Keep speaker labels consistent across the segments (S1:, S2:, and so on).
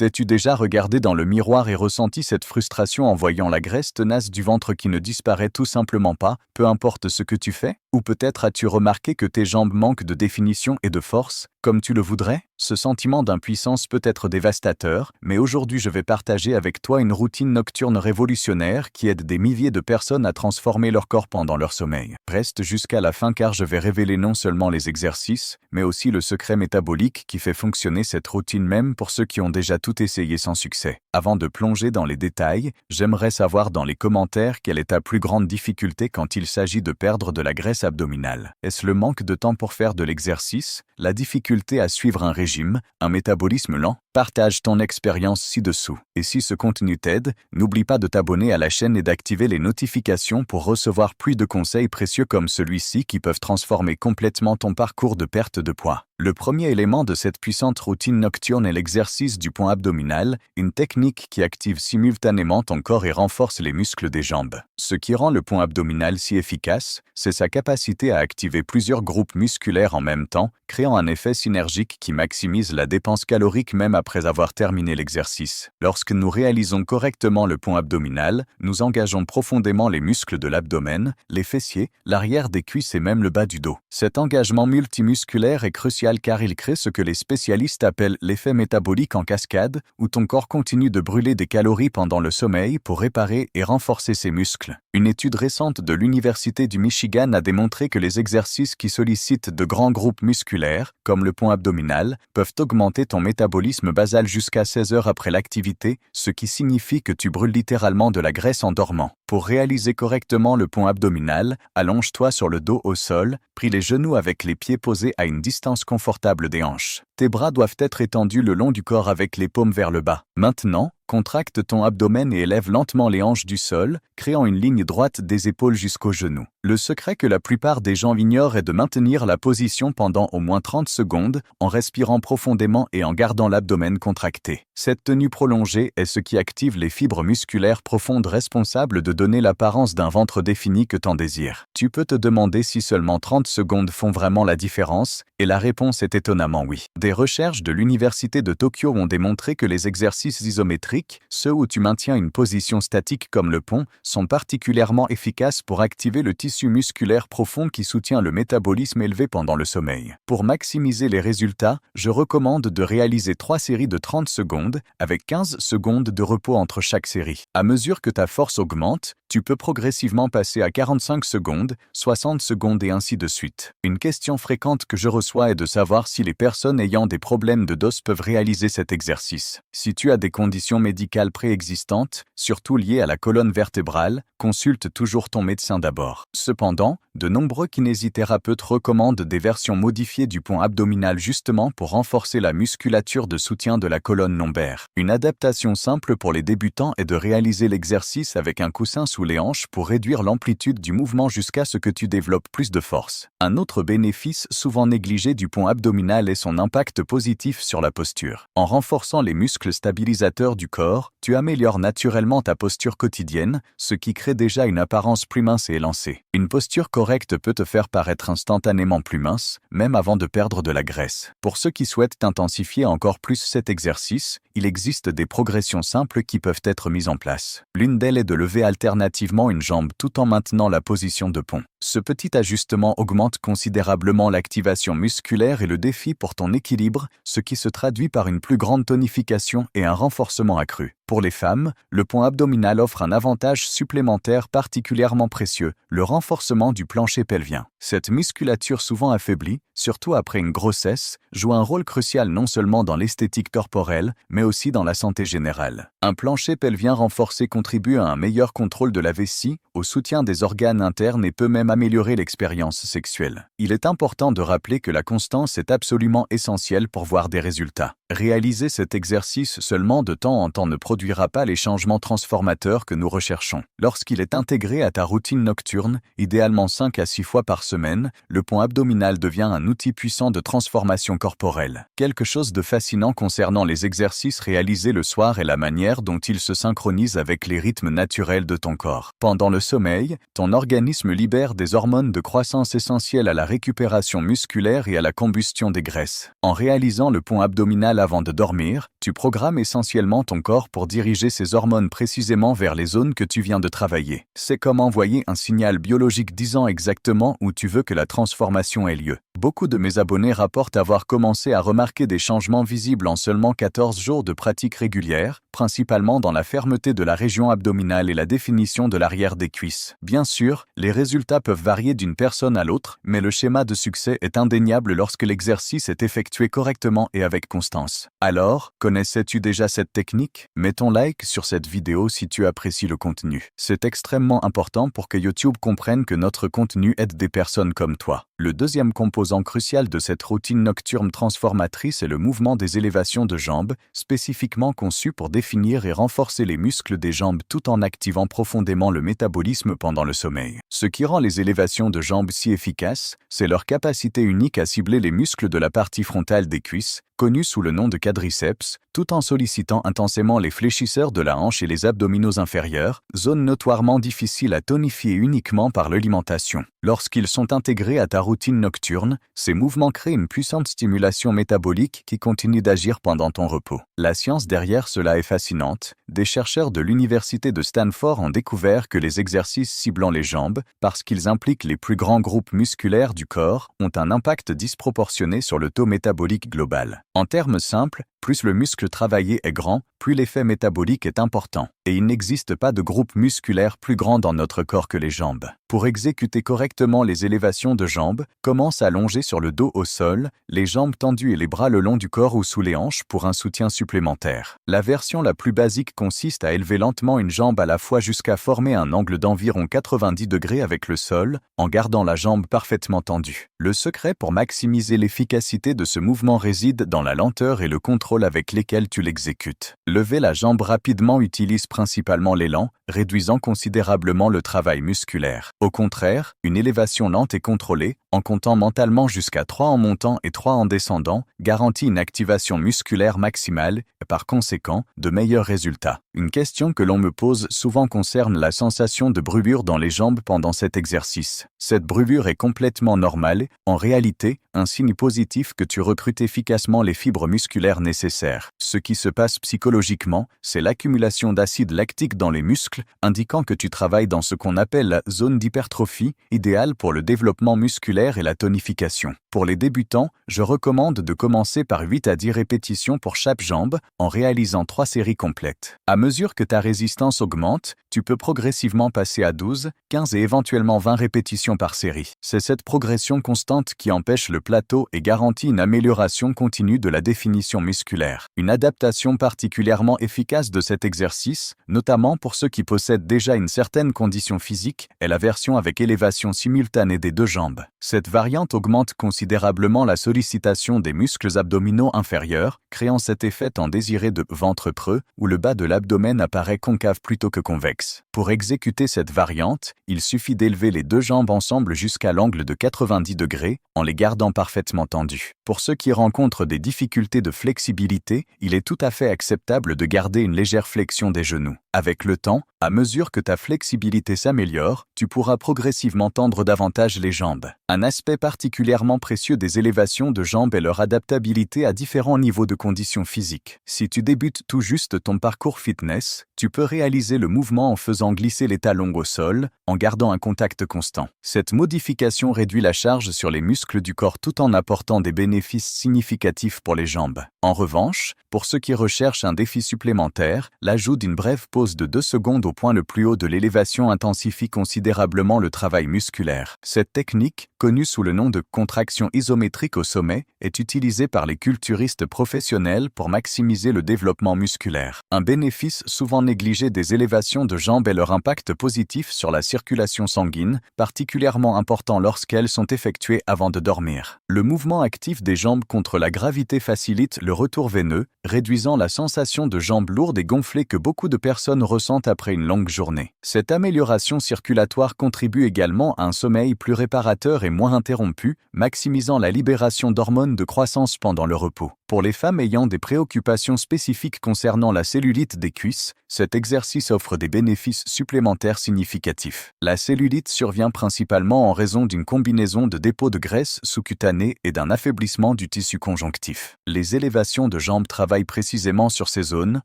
S1: T'es-tu déjà regardé dans le miroir et ressenti cette frustration en voyant la graisse tenace du ventre qui ne disparaît tout simplement pas, peu importe ce que tu fais? Ou peut-être as-tu remarqué que tes jambes manquent de définition et de force, comme tu le voudrais? Ce sentiment d'impuissance peut être dévastateur, mais aujourd'hui je vais partager avec toi une routine nocturne révolutionnaire qui aide des milliers de personnes à transformer leur corps pendant leur sommeil. Reste jusqu'à la fin car je vais révéler non seulement les exercices, mais aussi le secret métabolique qui fait fonctionner cette routine même pour ceux qui ont déjà tout essayé sans succès. Avant de plonger dans les détails, j'aimerais savoir dans les commentaires quelle est ta plus grande difficulté quand il s'agit de perdre de la graisse abdominale. Est-ce le manque de temps pour faire de l'exercice, la difficulté à suivre un régime, un métabolisme lent? Partage ton expérience ci-dessous. Et si ce contenu t'aide, n'oublie pas de t'abonner à la chaîne et d'activer les notifications pour recevoir plus de conseils précieux comme celui-ci qui peuvent transformer complètement ton parcours de perte de poids. Le premier élément de cette puissante routine nocturne est l'exercice du pont abdominal, une technique qui active simultanément ton corps et renforce les muscles des jambes. Ce qui rend le pont abdominal si efficace, c'est sa capacité à activer plusieurs groupes musculaires en même temps, créant un effet synergique qui maximise la dépense calorique même après avoir terminé l'exercice. Lorsque nous réalisons correctement le pont abdominal, nous engageons profondément les muscles de l'abdomen, les fessiers, l'arrière des cuisses et même le bas du dos. Cet engagement multimusculaire est crucial car il crée ce que les spécialistes appellent l'effet métabolique en cascade, où ton corps continue de brûler des calories pendant le sommeil pour réparer et renforcer ses muscles. Une étude récente de l'Université du Michigan a démontré que les exercices qui sollicitent de grands groupes musculaires, comme le pont abdominal, peuvent augmenter ton métabolisme basal jusqu'à 16 heures après l'activité, ce qui signifie que tu brûles littéralement de la graisse en dormant. Pour réaliser correctement le pont abdominal, allonge-toi sur le dos au sol, plie les genoux avec les pieds posés à une distance confortable des hanches. Tes bras doivent être étendus le long du corps avec les paumes vers le bas. Maintenant, contracte ton abdomen et élève lentement les hanches du sol, créant une ligne droite des épaules jusqu'aux genoux. Le secret que la plupart des gens ignorent est de maintenir la position pendant au moins 30 secondes, en respirant profondément et en gardant l'abdomen contracté. Cette tenue prolongée est ce qui active les fibres musculaires profondes responsables de donner l'apparence d'un ventre défini que t'en désires. Tu peux te demander si seulement 30 secondes font vraiment la différence, et la réponse est étonnamment oui. Des recherches de l'Université de Tokyo ont démontré que les exercices isométriques, ceux où tu maintiens une position statique comme le pont, sont particulièrement efficaces pour activer le tissu musculaire profond qui soutient le métabolisme élevé pendant le sommeil. Pour maximiser les résultats, je recommande de réaliser 3 séries de 30 secondes, avec 15 secondes de repos entre chaque série. À mesure que ta force augmente, tu peux progressivement passer à 45 secondes, 60 secondes et ainsi de suite. Une question fréquente que je reçois est de savoir si les personnes ayant des problèmes de dos peuvent réaliser cet exercice. Si tu as des conditions médicales préexistantes, surtout liées à la colonne vertébrale, consulte toujours ton médecin d'abord. Cependant, de nombreux kinésithérapeutes recommandent des versions modifiées du pont abdominal justement pour renforcer la musculature de soutien de la colonne lombaire. Une adaptation simple pour les débutants est de réaliser l'exercice avec un coussin sous les hanches pour réduire l'amplitude du mouvement jusqu'à ce que tu développes plus de force. Un autre bénéfice souvent négligé du pont abdominal est son impact positif sur la posture. En renforçant les muscles stabilisateurs du corps, tu améliores naturellement ta posture quotidienne, ce qui crée déjà une apparence plus mince et élancée. Une posture correcte peut te faire paraître instantanément plus mince, même avant de perdre de la graisse. Pour ceux qui souhaitent intensifier encore plus cet exercice, il existe des progressions simples qui peuvent être mises en place. L'une d'elles est de lever alternativement une jambe tout en maintenant la position de pont. Ce petit ajustement augmente considérablement l'activation musculaire et le défi pour ton équilibre, ce qui se traduit par une plus grande tonification et un renforcement accru. Pour les femmes, le pont abdominal offre un avantage supplémentaire particulièrement précieux, le renforcement du plancher pelvien. Cette musculature souvent affaiblie, surtout après une grossesse, joue un rôle crucial non seulement dans l'esthétique corporelle, mais aussi dans la santé générale. Un plancher pelvien renforcé contribue à un meilleur contrôle de la vessie, au soutien des organes internes et peut même améliorer l'expérience sexuelle. Il est important de rappeler que la constance est absolument essentielle pour voir des résultats. Réaliser cet exercice seulement de temps en temps ne produira pas les changements transformateurs que nous recherchons. Lorsqu'il est intégré à ta routine nocturne, idéalement 5 à 6 fois par semaine, le pont abdominal devient un outil puissant de transformation corporelle. Quelque chose de fascinant concernant les exercices réalisés le soir est la manière dont ils se synchronisent avec les rythmes naturels de ton corps. Pendant le sommeil, ton organisme libère des hormones de croissance essentielles à la récupération musculaire et à la combustion des graisses. En réalisant le pont abdominal avant de dormir, tu programmes essentiellement ton corps pour diriger ces hormones précisément vers les zones que tu viens de travailler. C'est comme envoyer un signal biologique disant exactement où tu veux que la transformation ait lieu. Beaucoup de mes abonnés rapportent avoir commencé à remarquer des changements visibles en seulement 14 jours de pratique régulière, principalement dans la fermeté de la région abdominale et la définition de l'arrière des cuisses. Bien sûr, les résultats peuvent varier d'une personne à l'autre, mais le schéma de succès est indéniable lorsque l'exercice est effectué correctement et avec constance. Alors, connaissais-tu déjà cette technique? Mets ton like sur cette vidéo si tu apprécies le contenu. C'est extrêmement important pour que YouTube comprenne que notre contenu aide des personnes comme toi. Le deuxième composant crucial de cette routine nocturne transformatrice est le mouvement des élévations de jambes, spécifiquement conçu pour définir et renforcer les muscles des jambes tout en activant profondément le métabolisme pendant le sommeil. Ce qui rend les élévations de jambes si efficaces, c'est leur capacité unique à cibler les muscles de la partie frontale des cuisses, connus sous le nom de quadriceps, tout en sollicitant intensément les fléchisseurs de la hanche et les abdominaux inférieurs, zone notoirement difficile à tonifier uniquement par l'alimentation. Lorsqu'ils sont intégrés à ta routine nocturne, ces mouvements créent une puissante stimulation métabolique qui continue d'agir pendant ton repos. La science derrière cela est fascinante. Des chercheurs de l'université de Stanford ont découvert que les exercices ciblant les jambes, parce qu'ils impliquent les plus grands groupes musculaires du corps, ont un impact disproportionné sur le taux métabolique global. En termes simples, plus le muscle travaillé est grand, plus l'effet métabolique est important. Et il n'existe pas de groupe musculaire plus grand dans notre corps que les jambes. Pour exécuter correctement les élévations de jambes, commence à allonger sur le dos au sol, les jambes tendues et les bras le long du corps ou sous les hanches pour un soutien supplémentaire. La version la plus basique consiste à élever lentement une jambe à la fois jusqu'à former un angle d'environ 90 degrés avec le sol, en gardant la jambe parfaitement tendue. Le secret pour maximiser l'efficacité de ce mouvement réside dans la lenteur et le contrôle avec lesquels tu l'exécutes. Lever la jambe rapidement utilise principalement l'élan, réduisant considérablement le travail musculaire. Au contraire, une élévation lente et contrôlée, en comptant mentalement jusqu'à 3 en montant et 3 en descendant, garantit une activation musculaire maximale et par conséquent, de meilleurs résultats. Une question que l'on me pose souvent concerne la sensation de brûlure dans les jambes pendant cet exercice. Cette brûlure est complètement normale, en réalité, un signe positif que tu recrutes efficacement les fibres musculaires nécessaires. Ce qui se passe psychologiquement, c'est l'accumulation d'acide lactique dans les muscles, indiquant que tu travailles dans ce qu'on appelle la zone d'hypertrophie, idéale pour le développement musculaire et la tonification. Pour les débutants, je recommande de commencer par 8 à 10 répétitions pour chaque jambe, en réalisant 3 séries complètes. À mesure que ta résistance augmente, tu peux progressivement passer à 12, 15 et éventuellement 20 répétitions par série. C'est cette progression constante qui empêche le plateau et garantit une amélioration continue de la définition musculaire. Une adaptation particulièrement efficace de cet exercice, notamment pour ceux qui possèdent déjà une certaine condition physique, est la version avec élévation simultanée des deux jambes. Cette variante augmente considérablement la sollicitation des muscles abdominaux inférieurs, créant cet effet tant désiré de ventre creux, où le bas de l'abdomen apparaît concave plutôt que convexe. Pour exécuter cette variante, il suffit d'élever les deux jambes ensemble jusqu'à l'angle de 90 degrés, en les gardant parfaitement tendues. Pour ceux qui rencontrent des difficultés de flexibilité, il est tout à fait acceptable de garder une légère flexion des genoux. Avec le temps, à mesure que ta flexibilité s'améliore, tu pourras progressivement tendre davantage les jambes. Un aspect particulièrement précieux des élévations de jambes est leur adaptabilité à différents niveaux de conditions physiques. Si tu débutes tout juste ton parcours fitness, tu peux réaliser le mouvement en faisant glisser les talons au sol, en gardant un contact constant. Cette modification réduit la charge sur les muscles du corps tout en apportant des bénéfices significatifs pour les jambes. En revanche, pour ceux qui recherchent un défi supplémentaire, l'ajout d'une brève pause de 2 secondes au point le plus haut de l'élévation intensifie considérablement le travail musculaire. Cette technique, connue sous le nom de contraction isométrique au sommet, est utilisée par les culturistes professionnels pour maximiser le développement musculaire. Un bénéfice souvent négligé des élévations de jambes est leur impact positif sur la circulation sanguine, particulièrement important lorsqu'elles sont effectuées avant de dormir. Le mouvement actif des jambes contre la gravité facilite le retour veineux, réduisant la sensation de jambes lourdes et gonflées que beaucoup de personnes ressentent après une longue journée. Cette amélioration circulatoire contribue également à un sommeil plus réparateur et moins interrompu, maximisant la libération d'hormones de croissance pendant le repos. Pour les femmes ayant des préoccupations spécifiques concernant la cellulite des cuisses, cet exercice offre des bénéfices supplémentaires significatifs. La cellulite survient principalement en raison d'une combinaison de dépôts de graisse sous-cutanée et d'un affaiblissement du tissu conjonctif. Les élévations de jambes travaillent précisément sur ces zones,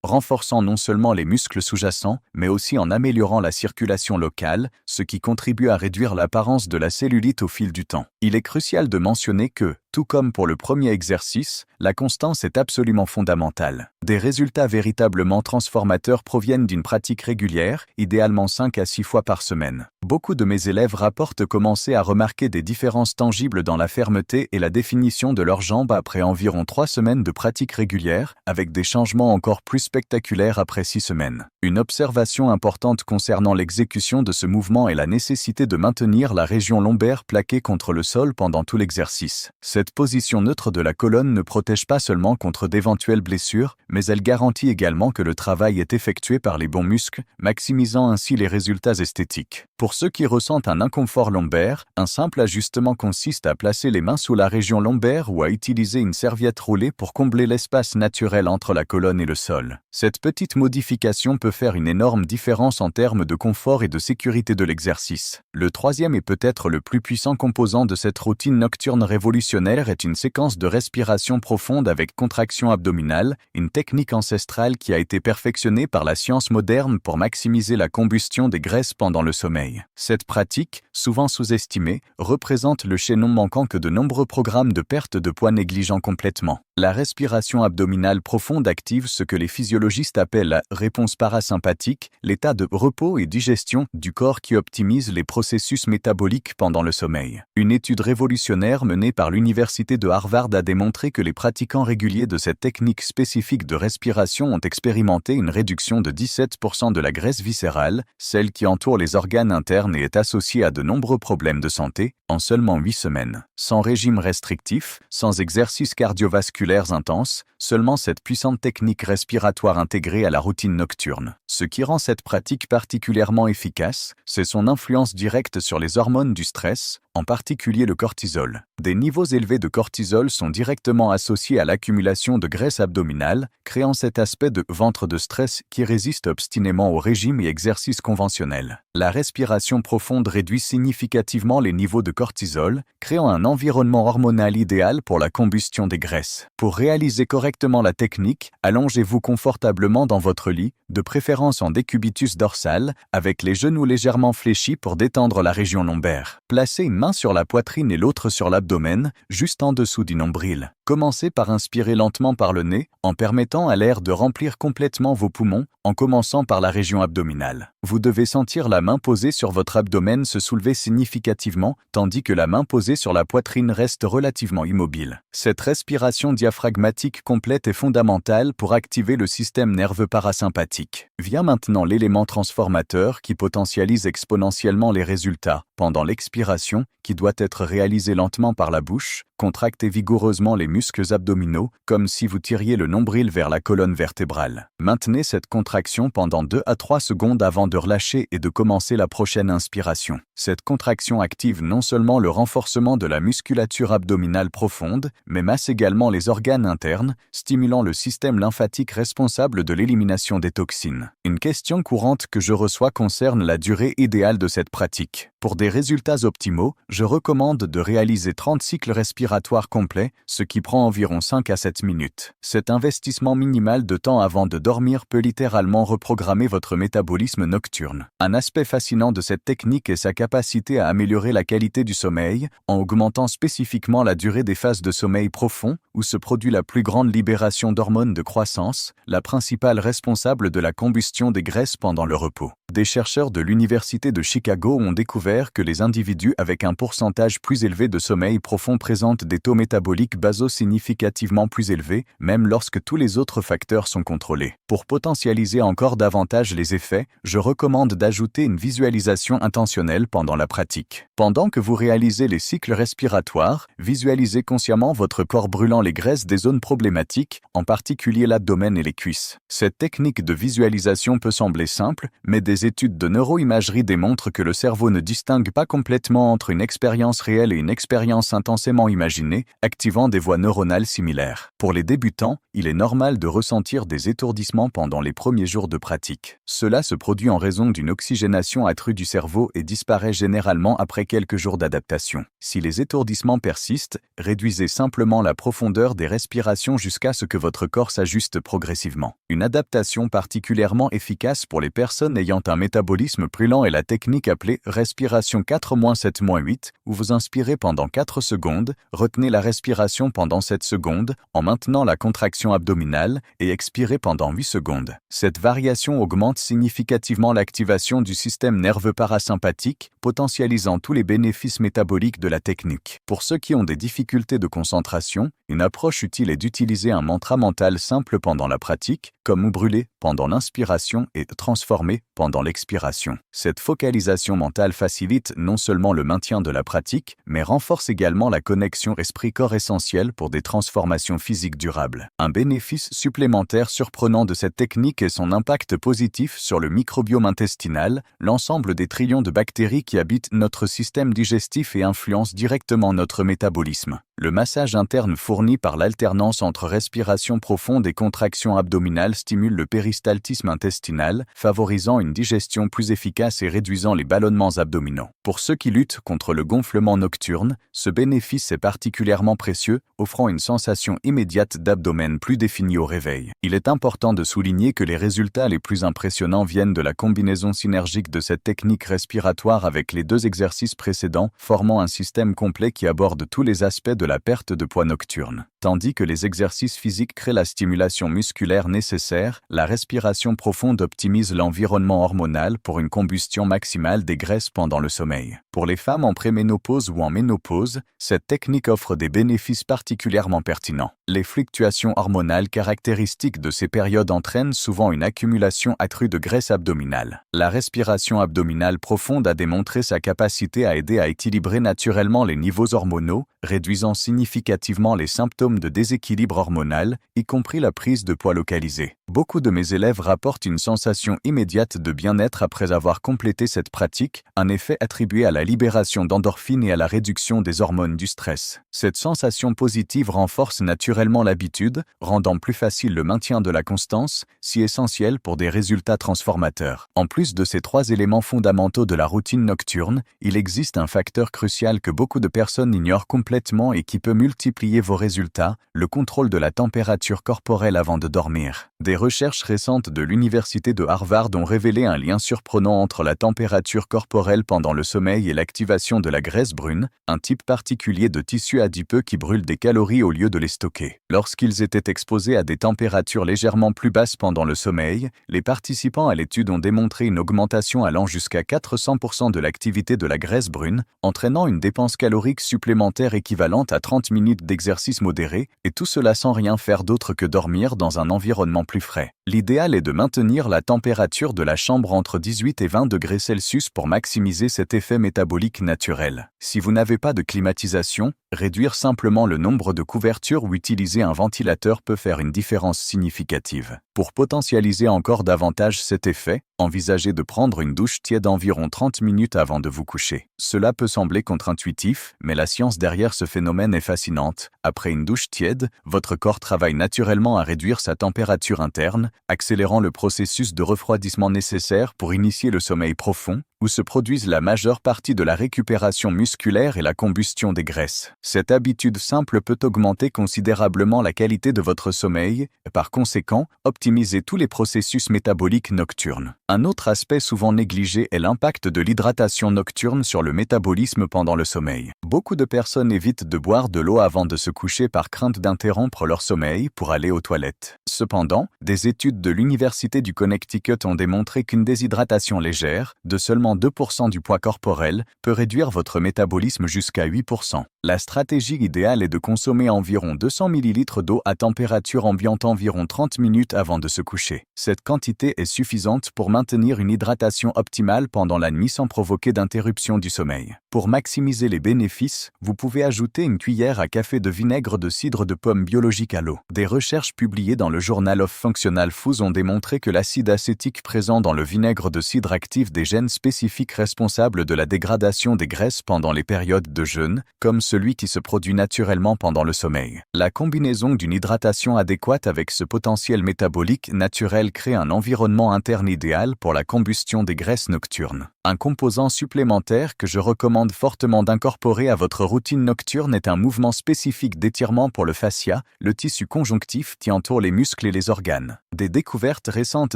S1: renforçant non seulement les muscles sous-jacents, mais aussi en améliorant la circulation locale, ce qui contribue à réduire l'apparence de la cellulite au fil du temps. Il est crucial de mentionner que, tout comme pour le premier exercice, la constance est absolument fondamentale. Des résultats véritablement transformateurs proviennent d'une pratique régulière, idéalement 5 à 6 fois par semaine. Beaucoup de mes élèves rapportent commencer à remarquer des différences tangibles dans la fermeté et la définition de leurs jambes après environ 3 semaines de pratique régulière, avec des changements encore plus spectaculaires après 6 semaines. Une observation importante concernant l'exécution de ce mouvement est la nécessité de maintenir la région lombaire plaquée contre le sol pendant tout l'exercice. Cette position neutre de la colonne ne protège pas seulement contre d'éventuelles blessures, mais elle garantit également que le travail est effectué par les bons muscles, maximisant ainsi les résultats esthétiques. Pour ceux qui ressentent un inconfort lombaire, un simple ajustement consiste à placer les mains sous la région lombaire ou à utiliser une serviette roulée pour combler l'espace naturel entre la colonne et le sol. Cette petite modification peut faire une énorme différence en termes de confort et de sécurité de l'exercice. Le troisième et peut-être le plus puissant composant de cette routine nocturne révolutionnaire est une séquence de respiration profonde avec contraction abdominale, une technique ancestrale qui a été perfectionnée par la science moderne pour maximiser la combustion des graisses pendant le sommeil. Cette pratique, souvent sous-estimée, représente le chaînon manquant que de nombreux programmes de perte de poids négligent complètement. La respiration abdominale profonde active ce que les physiologistes appellent la réponse parasympathique, l'état de repos et digestion du corps qui optimise les processus métaboliques pendant le sommeil. Une étude révolutionnaire menée par l'université de Harvard a démontré que les pratiquants réguliers de cette technique spécifique de respiration ont expérimenté une réduction de 17% de la graisse viscérale, celle qui entoure les organes internes et est associée à de nombreux problèmes de santé, en seulement 8 semaines. Sans régime restrictif, sans exercices cardiovasculaires intenses, seulement cette puissante technique respiratoire intégrée à la routine nocturne. Ce qui rend cette pratique particulièrement efficace, c'est son influence directe sur les hormones du stress, en particulier le cortisol. Des niveaux élevés de cortisol sont directement associés à l'accumulation de graisse abdominale, créant cet aspect de ventre de stress qui résiste obstinément au régime et exercice conventionnel. La respiration profonde réduit significativement les niveaux de cortisol, créant un environnement hormonal idéal pour la combustion des graisses. Pour réaliser correctement la technique, allongez-vous confortablement dans votre lit, de préférence en décubitus dorsal, avec les genoux légèrement fléchis pour détendre la région lombaire. Placez une main sur la poitrine et l'autre sur l'abdomen, juste en dessous du nombril. Commencez par inspirer lentement par le nez, en permettant à l'air de remplir complètement vos poumons, en commençant par la région abdominale. Vous devez sentir la main posée sur votre abdomen se soulever significativement, tandis que la main posée sur la poitrine reste relativement immobile. Cette respiration diaphragmatique complète est fondamentale pour activer le système nerveux parasympathique. Vient maintenant l'élément transformateur qui potentialise exponentiellement les résultats. Pendant l'expiration, qui doit être réalisée lentement par la bouche, contractez vigoureusement les muscles abdominaux, comme si vous tiriez le nombril vers la colonne vertébrale. Maintenez cette contraction pendant 2 à 3 secondes avant de relâcher et de commencer la prochaine inspiration. Cette contraction active non seulement le renforcement de la musculature abdominale profonde, mais masse également les organes internes, stimulant le système lymphatique responsable de l'élimination des toxines. Une question courante que je reçois concerne la durée idéale de cette pratique. Pour des résultats optimaux, je recommande de réaliser 30 cycles respiratoires complets, ce qui prend environ 5 à 7 minutes. Cet investissement minimal de temps avant de dormir peut littéralement reprogrammer votre métabolisme nocturne. Un aspect fascinant de cette technique est sa capacité à améliorer la qualité du sommeil, en augmentant spécifiquement la durée des phases de sommeil profond, où se produit la plus grande libération d'hormones de croissance, la principale responsable de la combustion des graisses pendant le repos. Des chercheurs de l'Université de Chicago ont découvert que les individus avec un pourcentage plus élevé de sommeil profond présentent des taux métaboliques basaux significativement plus élevés, même lorsque tous les autres facteurs sont contrôlés. Pour potentialiser encore davantage les effets, je recommande d'ajouter une visualisation intentionnelle pendant la pratique. Pendant que vous réalisez les cycles respiratoires, visualisez consciemment votre corps brûlant les graisses des zones problématiques, en particulier l'abdomen et les cuisses. Cette technique de visualisation peut sembler simple, mais des Des études de neuroimagerie démontrent que le cerveau ne distingue pas complètement entre une expérience réelle et une expérience intensément imaginée, activant des voies neuronales similaires. Pour les débutants, il est normal de ressentir des étourdissements pendant les premiers jours de pratique. Cela se produit en raison d'une oxygénation accrue du cerveau et disparaît généralement après quelques jours d'adaptation. Si les étourdissements persistent, réduisez simplement la profondeur des respirations jusqu'à ce que votre corps s'ajuste progressivement. Une adaptation particulièrement efficace pour les personnes ayant un métabolisme plus lent est la technique appelée respiration 4-7-8, où vous inspirez pendant 4 secondes, retenez la respiration pendant 7 secondes, en maintenant la contraction abdominale, et expirez pendant 8 secondes. Cette variation augmente significativement l'activation du système nerveux parasympathique, potentialisant tous les bénéfices métaboliques de la technique. Pour ceux qui ont des difficultés de concentration, une approche utile est d'utiliser un mantra mental simple pendant la pratique, comme brûler pendant l'inspiration et transformer pendant l'expiration. Cette focalisation mentale facilite non seulement le maintien de la pratique, mais renforce également la connexion esprit-corps essentielle pour des transformations physiques durables. Un bénéfice supplémentaire surprenant de cette technique est son impact positif sur le microbiome intestinal, l'ensemble des trillions de bactéries qui habitent notre système digestif et influencent directement notre métabolisme. Le massage interne fourni par l'alternance entre respiration profonde et contraction abdominale stimule le péristaltisme intestinal, favorisant une digestion plus efficace et réduisant les ballonnements abdominaux. Pour ceux qui luttent contre le gonflement nocturne, ce bénéfice est particulièrement précieux, offrant une sensation immédiate d'abdomen plus définie au réveil. Il est important de souligner que les résultats les plus impressionnants viennent de la combinaison synergique de cette technique respiratoire avec les 2 exercices précédents, formant un système complet qui aborde tous les aspects de la perte de poids nocturne. Tandis que les exercices physiques créent la stimulation musculaire nécessaire, la respiration profonde optimise l'environnement hormonal pour une combustion maximale des graisses pendant le sommeil. Pour les femmes en préménopause ou en ménopause, cette technique offre des bénéfices particulièrement pertinents. Les fluctuations hormonales caractéristiques de ces périodes entraînent souvent une accumulation accrue de graisse abdominale. La respiration abdominale profonde a démontré sa capacité à aider à équilibrer naturellement les niveaux hormonaux, réduisant significativement les symptômes de déséquilibre hormonal, y compris la prise de poids localisée. Beaucoup de mes élèves rapportent une sensation immédiate de bien-être après avoir complété cette pratique, un effet attribué à la libération d'endorphines et à la réduction des hormones du stress. Cette sensation positive renforce naturellement l'habitude, rendant plus facile le maintien de la constance, si essentiel pour des résultats transformateurs. En plus de ces 3 éléments fondamentaux de la routine nocturne, il existe un facteur crucial que beaucoup de personnes ignorent complètement et qui peut multiplier vos résultats, le contrôle de la température corporelle avant de dormir. Des recherches récentes de l'université de Harvard ont révélé un lien surprenant entre la température corporelle pendant le sommeil et l'activation de la graisse brune, un type particulier de tissu adipeux qui brûle des calories au lieu de les stocker. Lorsqu'ils étaient exposés à des températures légèrement plus basses pendant le sommeil, les participants à l'étude ont démontré une augmentation allant jusqu'à 400% de l'activité de la graisse brune, entraînant une dépense calorique supplémentaire équivalente à 30 minutes d'exercice modéré, et tout cela sans rien faire d'autre que dormir dans un environnement plus frais. L'idéal est de maintenir la température de la chambre entre 18 et 20 degrés Celsius pour maximiser cet effet métabolique naturel. Si vous n'avez pas de climatisation, réduire simplement le nombre de couvertures ou utiliser un ventilateur peut faire une différence significative. Pour potentialiser encore davantage cet effet, envisagez de prendre une douche tiède environ 30 minutes avant de vous coucher. Cela peut sembler contre-intuitif, mais la science derrière ce phénomène est fascinante. Après une douche tiède, votre corps travaille naturellement à réduire sa température interne, accélérant le processus de refroidissement nécessaire pour initier le sommeil profond, où se produisent la majeure partie de la récupération musculaire et la combustion des graisses. Cette habitude simple peut augmenter considérablement la qualité de votre sommeil et par conséquent, optimiser tous les processus métaboliques nocturnes. Un autre aspect souvent négligé est l'impact de l'hydratation nocturne sur le métabolisme pendant le sommeil. Beaucoup de personnes évitent de boire de l'eau avant de se coucher par crainte d'interrompre leur sommeil pour aller aux toilettes. Cependant, des études de l'Université du Connecticut ont démontré qu'une déshydratation légère, de seulement 2% du poids corporel, peut réduire votre métabolisme jusqu'à 8%. La stratégie idéale est de consommer environ 200 ml d'eau à température ambiante environ 30 minutes avant de se coucher. Cette quantité est suffisante pour maintenir une hydratation optimale pendant la nuit sans provoquer d'interruption du sommeil. Pour maximiser les bénéfices, vous pouvez ajouter une cuillère à café de vinaigre de cidre de pomme biologique à l'eau. Des recherches publiées dans le Journal of Functional Foods ont démontré que l'acide acétique présent dans le vinaigre de cidre active des gènes spécifiques responsables de la dégradation des graisses pendant les périodes de jeûne, comme celui qui se produit naturellement pendant le sommeil. La combinaison d'une hydratation adéquate avec ce potentiel métabolique naturel crée un environnement interne idéal pour la combustion des graisses nocturnes. Un composant supplémentaire que je recommande fortement d'incorporer à votre routine nocturne est un mouvement spécifique d'étirement pour le fascia, le tissu conjonctif qui entoure les muscles et les organes. Des découvertes récentes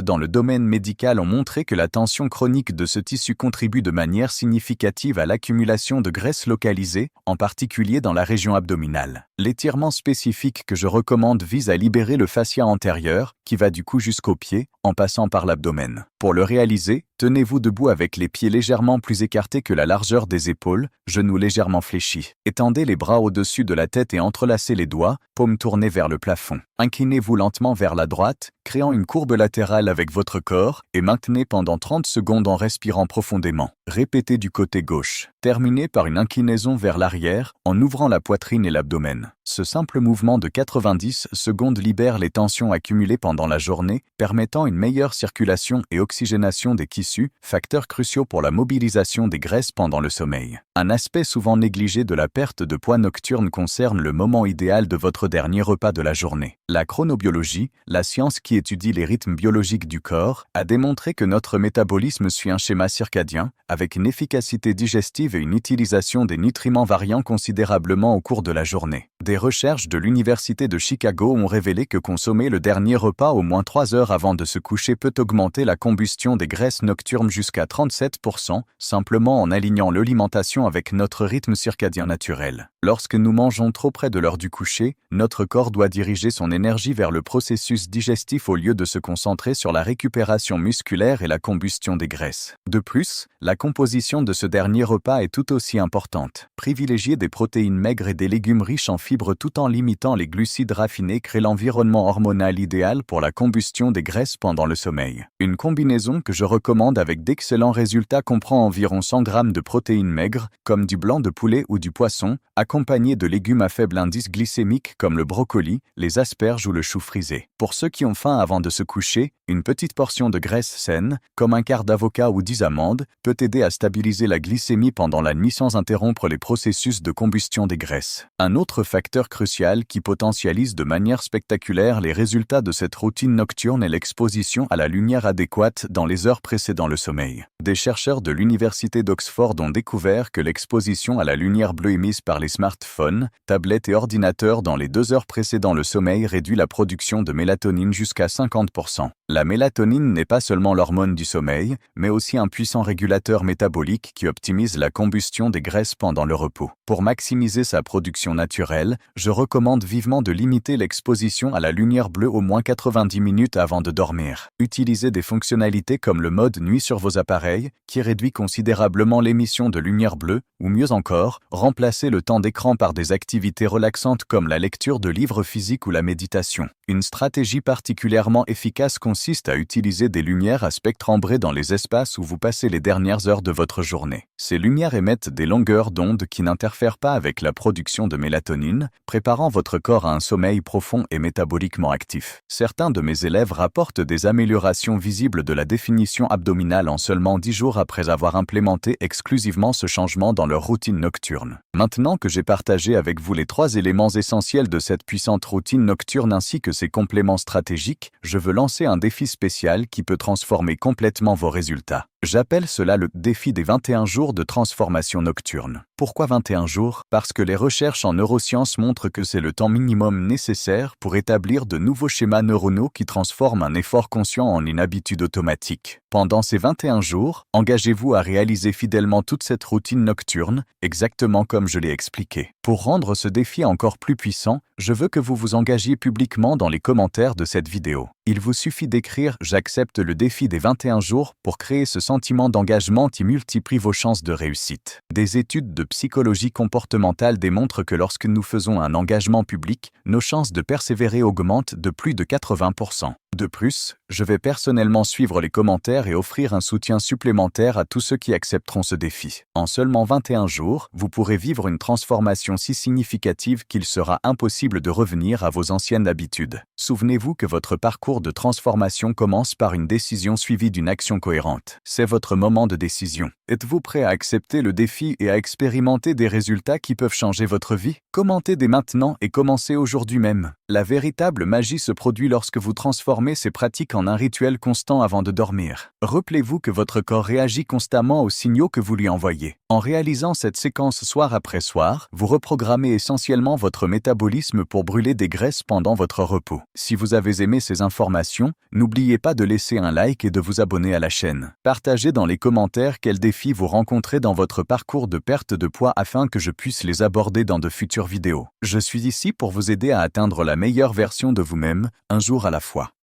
S1: dans le domaine médical ont montré que la tension chronique de ce tissu contribue de manière significative à l'accumulation de graisse localisée, en particulier dans la région abdominale. L'étirement spécifique que je recommande vise à libérer le fascia antérieur, qui va du cou jusqu'aux pieds, en passant par l'abdomen. Pour le réaliser, tenez-vous debout avec les pieds légèrement plus écartés que la largeur des épaules, genoux légèrement fléchis. Étendez les bras au-dessus de la tête et entrelacez les doigts, paumes tournées vers le plafond. Inclinez-vous lentement vers la droite, créant une courbe latérale avec votre corps, et maintenez pendant 30 secondes en respirant profondément. Répétez du côté gauche. Terminez par une inclinaison vers l'arrière, en ouvrant la poitrine et l'abdomen. Ce simple mouvement de 90 secondes libère les tensions accumulées pendant la journée, permettant une meilleure circulation et oxygénation des tissus, facteurs cruciaux pour la mobilisation des graisses pendant le sommeil. Un aspect souvent négligé de la perte de poids nocturne concerne le moment idéal de votre dernier repas de la journée. La chronobiologie, la science qui étudie les rythmes biologiques du corps, a démontré que notre métabolisme suit un schéma circadien, avec une efficacité digestive et une utilisation des nutriments variant considérablement au cours de la journée. Des recherches de l'Université de Chicago ont révélé que consommer le dernier repas au moins 3 heures avant de se coucher peut augmenter la combustion des graisses nocturnes jusqu'à 37%, simplement en alignant l'alimentation avec notre rythme circadien naturel. Lorsque nous mangeons trop près de l'heure du coucher, notre corps doit diriger son énergie vers le processus digestif au lieu de se concentrer sur la récupération musculaire et la combustion des graisses. De plus, la composition de ce dernier repas est tout aussi importante. Privilégier des protéines maigres et des légumes riches en fibres tout en limitant les glucides raffinés crée l'environnement hormonal idéal pour la combustion des graisses pendant le sommeil. Une combinaison que je recommande avec d'excellents résultats comprend environ 100 g de protéines maigres, comme du blanc de poulet ou du poisson, accompagné de légumes à faible indice glycémique comme le brocoli, les asperges ou le chou frisé. Pour ceux qui ont faim avant de se coucher, une petite portion de graisse saine, comme un quart d'avocat ou 10 amandes, peut aider à stabiliser la glycémie pendant la nuit sans interrompre les processus de combustion des graisses. Un autre facteur crucial qui potentialise de manière spectaculaire les résultats de cette routine nocturne est l'exposition à la lumière adéquate dans les heures précédant le sommeil. Des chercheurs de l'Université d'Oxford ont découvert que l'exposition à la lumière bleue émise par les smartphones, tablettes et ordinateurs dans les 2 heures précédant le sommeil réduit la production de mélatonine jusqu'à 50%. La mélatonine n'est pas seulement l'hormone du sommeil, mais aussi un puissant régulateur métabolique qui optimise la combustion des graisses pendant le repos. Pour maximiser sa production naturelle, je recommande vivement de limiter l'exposition à la lumière bleue au moins 90 minutes avant de dormir. Utilisez des fonctionnalités comme le mode nuit sur vos appareils, qui réduit considérablement l'émission de lumière bleue, ou mieux encore, remplacez le temps d'écran par des activités relaxantes comme la lecture de livres physiques ou la méditation. Une stratégie particulièrement efficace consiste à utiliser des lumières à spectre ambré dans les espaces où vous passez les dernières heures de votre journée. Ces lumières émettent des longueurs d'onde qui n'interfèrent pas avec la production de mélatonine, préparant votre corps à un sommeil profond et métaboliquement actif. Certains de mes élèves rapportent des améliorations visibles de la définition abdominale en seulement 10 jours après avoir implémenté exclusivement ce changement dans leur routine nocturne. Maintenant que j'ai partagé avec vous les 3 éléments essentiels de cette puissante routine nocturne ainsi que ses compléments stratégiques, je veux lancer un défi spécial qui peut transformer complètement vos résultats. J'appelle cela le défi des 21 jours de transformation nocturne. Pourquoi 21 jours? Parce que les recherches en neurosciences montrent que c'est le temps minimum nécessaire pour établir de nouveaux schémas neuronaux qui transforment un effort conscient en une habitude automatique. Pendant ces 21 jours, engagez-vous à réaliser fidèlement toute cette routine nocturne, exactement comme je l'ai expliqué. Pour rendre ce défi encore plus puissant, je veux que vous vous engagiez publiquement dans les commentaires de cette vidéo. Il vous suffit d'écrire « J'accepte le défi des 21 jours » pour créer ce sentiment d'engagement qui multiplie vos chances de réussite. Des études de psychologie comportementale démontrent que lorsque nous faisons un engagement public, nos chances de persévérer augmentent de plus de 80%. De plus, je vais personnellement suivre les commentaires et offrir un soutien supplémentaire à tous ceux qui accepteront ce défi. En seulement 21 jours, vous pourrez vivre une transformation si significative qu'il sera impossible de revenir à vos anciennes habitudes. Souvenez-vous que votre parcours de transformation commence par une décision suivie d'une action cohérente. C'est votre moment de décision. Êtes-vous prêt à accepter le défi et à expérimenter des résultats qui peuvent changer votre vie? Commentez dès maintenant et commencez aujourd'hui même. La véritable magie se produit lorsque vous transformez ces pratiques en un rituel constant avant de dormir. Rappelez-vous que votre corps réagit constamment aux signaux que vous lui envoyez. En réalisant cette séquence soir après soir, vous reprogrammez essentiellement votre métabolisme pour brûler des graisses pendant votre repos. Si vous avez aimé ces informations, n'oubliez pas de laisser un like et de vous abonner à la chaîne. Partagez dans les commentaires quels défis vous rencontrez dans votre parcours de perte de poids afin que je puisse les aborder dans de futures vidéos. Je suis ici pour vous aider à atteindre la meilleure version de vous-même, un jour à la fois.